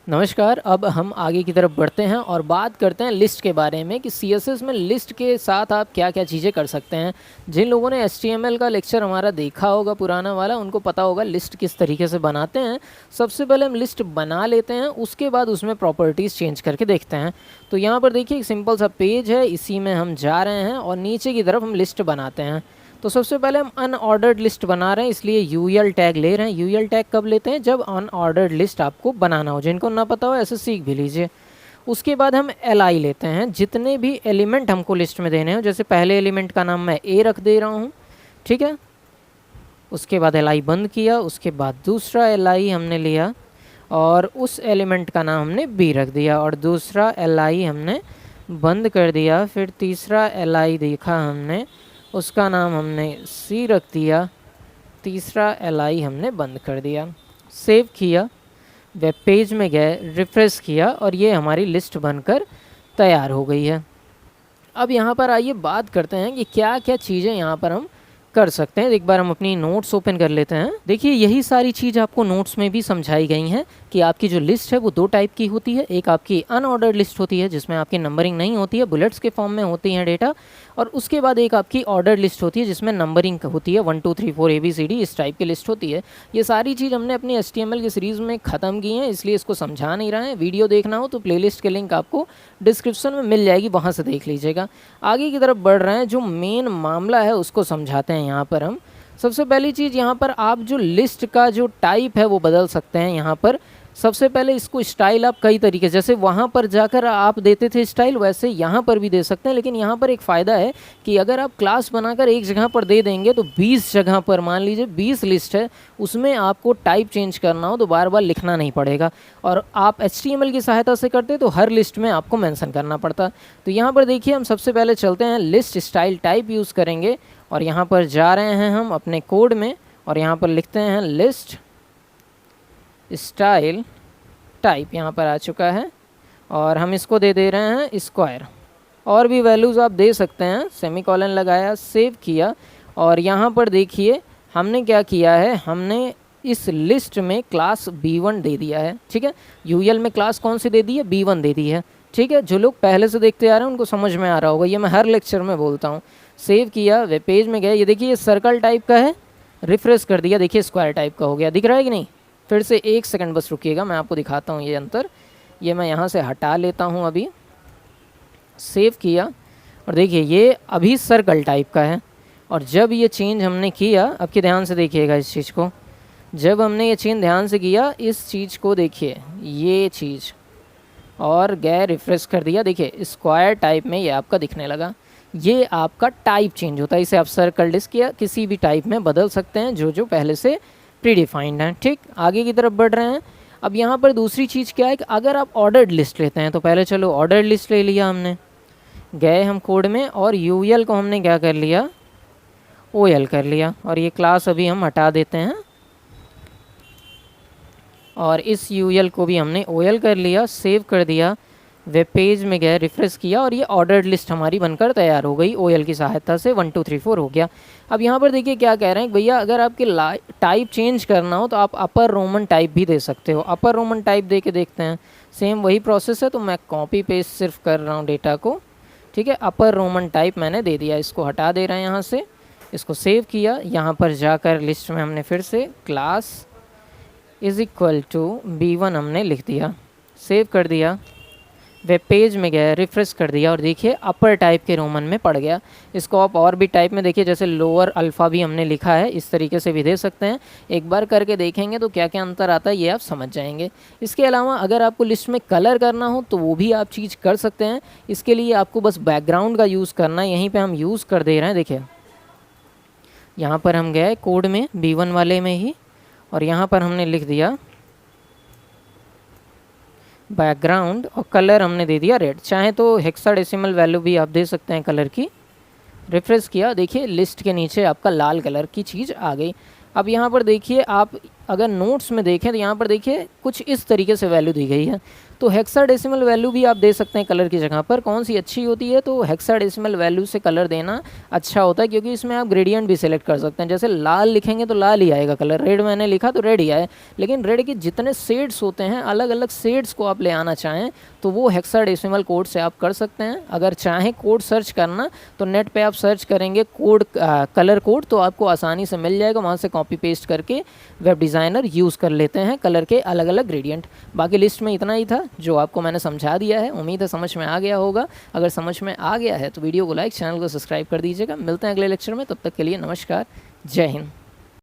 नमस्कार। अब हम आगे की तरफ बढ़ते हैं और बात करते हैं लिस्ट के बारे में कि सीएसएस में लिस्ट के साथ आप क्या क्या चीज़ें कर सकते हैं। जिन लोगों ने एचटीएमएल का लेक्चर हमारा देखा होगा पुराना वाला, उनको पता होगा लिस्ट किस तरीके से बनाते हैं। सबसे पहले हम लिस्ट बना लेते हैं, उसके बाद उसमें प्रॉपर्टीज़ चेंज करके देखते हैं। तो यहाँ पर देखिए एक सिंपल सा पेज है, इसी में हम जा रहे हैं और नीचे की तरफ हम लिस्ट बनाते हैं। तो सबसे पहले हम अनऑर्डर्ड लिस्ट बना रहे हैं, इसलिए यूएल टैग ले रहे हैं। यूएल टैग कब लेते हैं? जब अनऑर्डर्ड लिस्ट आपको बनाना हो। जिनको ना पता हो ऐसे सीख भी लीजिए। उसके बाद हम एलआई लेते हैं, जितने भी एलिमेंट हमको लिस्ट में देने हो। जैसे पहले एलिमेंट का नाम मैं ए रख दे रहा हूँ, ठीक है। उसके बाद एलआई बंद किया, उसके बाद दूसरा एलआई हमने लिया और उस एलिमेंट का नाम हमने बी रख दिया और दूसरा एलआई हमने बंद कर दिया। फिर तीसरा एलआई देखा हमने, उसका नाम हमने सी रख दिया, तीसरा एलआई हमने बंद कर दिया। सेव किया, वेब पेज में गए, रिफ्रेश किया और ये हमारी लिस्ट बनकर तैयार हो गई है। अब यहाँ पर आइए बात करते हैं कि क्या क्या चीज़ें यहाँ पर हम कर सकते हैं। एक बार हम अपनी नोट्स ओपन कर लेते हैं। देखिए यही सारी चीज़ आपको नोट्स में भी समझाई गई हैं कि आपकी जो लिस्ट है वो दो टाइप की होती है। एक आपकी अनऑर्डर्ड लिस्ट होती है जिसमें आपकी नंबरिंग नहीं होती है, बुलेट्स के फॉर्म में होती हैं डेटा। और उसके बाद एक आपकी ऑर्डर्ड लिस्ट होती है जिसमें नंबरिंग होती है, 1 2 3 4 ABCD इस टाइप की लिस्ट होती है। ये सारी चीज़ हमने अपनी HTML की सीरीज़ में ख़त्म की हैं, इसलिए इसको समझा नहीं रहा है। वीडियो देखना हो तो प्लेलिस्ट के लिंक आपको डिस्क्रिप्शन में मिल जाएगी, वहाँ से देख लीजिएगा। आगे की तरफ बढ़ रहे हैं, जो मेन मामला है उसको समझाते हैं यहाँ पर हम। सबसे पहली चीज़ यहाँ पर आप जो लिस्ट का जो टाइप है वो बदल सकते हैं। यहाँ पर सबसे पहले इसको स्टाइल आप कई तरीके, जैसे वहाँ पर जाकर आप देते थे स्टाइल, वैसे यहाँ पर भी दे सकते हैं। लेकिन यहाँ पर एक फ़ायदा है कि अगर आप क्लास बनाकर एक जगह पर दे देंगे तो 20 जगह पर, मान लीजिए 20 लिस्ट है, उसमें आपको टाइप चेंज करना हो तो बार बार लिखना नहीं पड़ेगा। और आप HTML की सहायता से करते तो हर लिस्ट में आपको मेंशन करना पड़ता। तो यहाँ पर देखिए हम सबसे पहले चलते हैं, लिस्ट स्टाइल टाइप यूज़ करेंगे और यहाँ पर जा रहे हैं हम अपने कोड में और यहाँ पर लिखते हैं लिस्ट स्टाइल टाइप। यहाँ पर आ चुका है और हम इसको दे दे रहे हैं स्क्वायर। और भी वैल्यूज़ आप दे सकते हैं। सेमीकोलन लगाया, सेव किया और यहाँ पर देखिए हमने क्या किया है, हमने इस लिस्ट में क्लास B1 दे दिया है, ठीक है। यूएल में क्लास कौन सी दे दी है? B1 दे दी है, ठीक है। जो लोग पहले से देखते आ रहे हैं उनको समझ में आ रहा होगा, ये मैं हर लेक्चर में बोलता हूँ। सेव किया, वेब पेज में गए, ये देखिए ये सर्कल टाइप का है, रिफ्रेश कर दिया, देखिए स्क्वायर टाइप का हो गया। दिख रहा है कि नहीं? फिर से एक सेकंड बस रुकिएगा, मैं आपको दिखाता हूँ ये अंतर। ये मैं यहाँ से हटा लेता हूँ अभी। सेव किया और देखिए ये अभी सर्कल टाइप का है। और जब ये चेंज हमने किया, अब के ध्यान से देखिएगा इस चीज़ को, जब हमने ये चेंज ध्यान से किया, इस चीज़ को देखिए, ये चीज़, और गए रिफ्रेश कर दिया, देखिए स्क्वायर टाइप में ये आपका दिखने लगा। ये आपका टाइप चेंज होता है, इसे आप सर्कल डिस्क या किसी भी टाइप में बदल सकते हैं जो जो पहले से प्रीडिफाइंड है, ठीक। आगे की तरफ बढ़ रहे हैं। अब यहाँ पर दूसरी चीज़ क्या है कि अगर आप ऑर्डर्ड लिस्ट लेते हैं, तो पहले चलो ऑर्डर्ड लिस्ट ले लिया हमने, गए हम कोड में और यूएल को हमने क्या कर लिया, ओएल कर लिया। और ये क्लास अभी हम हटा देते हैं और इस यूएल को भी हमने ओएल कर लिया, सेव कर दिया, वेब पेज में गए, रिफ्रेश किया और ये ऑर्डर्ड लिस्ट हमारी बनकर तैयार हो गई ओएल की सहायता से। 1 2 3 4 हो गया। अब यहाँ पर देखिए क्या कह रहे हैं भैया, अगर आपके टाइप चेंज करना हो तो आप अपर रोमन टाइप भी दे सकते हो। अपर रोमन टाइप दे के देखते हैं, सेम वही प्रोसेस है। तो मैं कॉपी पेस्ट सिर्फ कर रहा हूँ डेटा को, ठीक है। अपर रोमन टाइप मैंने दे दिया, इसको हटा दे रहे हैं यहाँ से, इसको सेव किया। यहाँ पर जाकर लिस्ट में हमने फिर से class is equal to B1 हमने लिख दिया, सेव कर दिया, वेब पेज में गया, रिफ्रेश कर दिया और देखिए अपर टाइप के रोमन में पड़ गया। इसको आप और भी टाइप में देखिए, जैसे लोअर अल्फ़ा भी हमने लिखा है, इस तरीके से भी दे सकते हैं। एक बार करके देखेंगे तो क्या क्या अंतर आता है ये आप समझ जाएंगे। इसके अलावा अगर आपको लिस्ट में कलर करना हो तो वो भी आप चीज़ कर सकते हैं। इसके लिए आपको बस बैकग्राउंड का यूज़ करना है। यहीं पर हम यूज़ कर दे रहे हैं, देखिए यहाँ पर हम गए कोड में B1 वाले में ही और यहाँ पर हमने लिख दिया बैकग्राउंड और कलर हमने दे दिया रेड। चाहे तो हेक्साडेसिमल वैल्यू भी आप दे सकते हैं कलर की। रिफ्रेश किया, देखिए लिस्ट के नीचे आपका लाल कलर की चीज़ आ गई। अब यहाँ पर देखिए आप अगर नोट्स में देखें तो यहाँ पर देखिए कुछ इस तरीके से वैल्यू दी गई है। तो हेक्साडेसिमल वैल्यू भी आप दे सकते हैं कलर की जगह पर। कौन सी अच्छी होती है, तो हेक्साडेसिमल वैल्यू से कलर देना अच्छा होता है, क्योंकि इसमें आप ग्रेडियंट भी सिलेक्ट कर सकते हैं। जैसे लाल लिखेंगे तो लाल ही आएगा कलर, रेड मैंने लिखा तो रेड ही आए। लेकिन रेड के जितने शेड्स होते हैं, अलग अलग शेड्स को आप ले आना चाहें तो वो हेक्साडेसिमल कोड से आप कर सकते हैं। अगर चाहें कोड सर्च करना तो नेट पे आप सर्च करेंगे कोड, कलर कोड, तो आपको आसानी से मिल जाएगा। वहाँ से कॉपी पेस्ट करके वेब डिज़ाइनर यूज़ कर लेते हैं कलर के अलग अलग ग्रेडियंट। बाकी लिस्ट में इतना ही था जो आपको मैंने समझा दिया है। उम्मीद है समझ में आ गया होगा। अगर समझ में आ गया है तो वीडियो को लाइक, चैनल को सब्सक्राइब कर दीजिएगा। मिलते हैं अगले लेक्चर में, तब तक के लिए नमस्कार, जय हिंद।